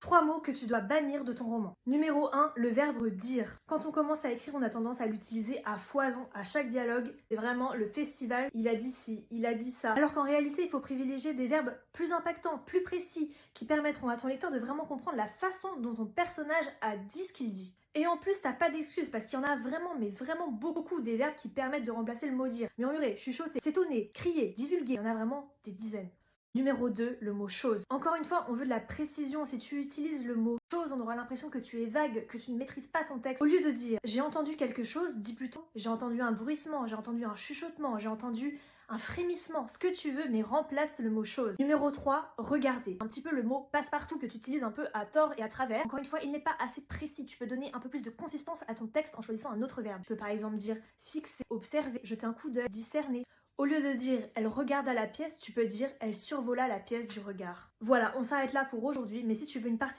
3 mots que tu dois bannir de ton roman. Numéro 1, le verbe dire. Quand on commence à écrire, on a tendance à l'utiliser à foison, à chaque dialogue. C'est vraiment le festival, il a dit ci, il a dit ça. Alors qu'en réalité, il faut privilégier des verbes plus impactants, plus précis, qui permettront à ton lecteur de vraiment comprendre la façon dont ton personnage a dit ce qu'il dit. Et en plus, t'as pas d'excuses parce qu'il y en a vraiment, mais vraiment beaucoup des verbes qui permettent de remplacer le mot dire. Murmurer, chuchoter, s'étonner, crier, divulguer, il y en a vraiment des dizaines. Numéro 2, le mot chose. Encore une fois, on veut de la précision. Si tu utilises le mot chose, on aura l'impression que tu es vague, que tu ne maîtrises pas ton texte. Au lieu de dire j'ai entendu quelque chose, dis plutôt j'ai entendu un bruissement, j'ai entendu un chuchotement, j'ai entendu un frémissement, ce que tu veux, mais remplace le mot chose. Numéro 3, regarder. Un petit peu le mot passe-partout que tu utilises un peu à tort et à travers. Encore une fois, il n'est pas assez précis. Tu peux donner un peu plus de consistance à ton texte en choisissant un autre verbe. Tu peux par exemple dire fixer, observer, jeter un coup d'œil, discerner. Au lieu de dire elle regarda la pièce, tu peux dire elle survola la pièce du regard. Voilà, on s'arrête là pour aujourd'hui, mais si tu veux une partie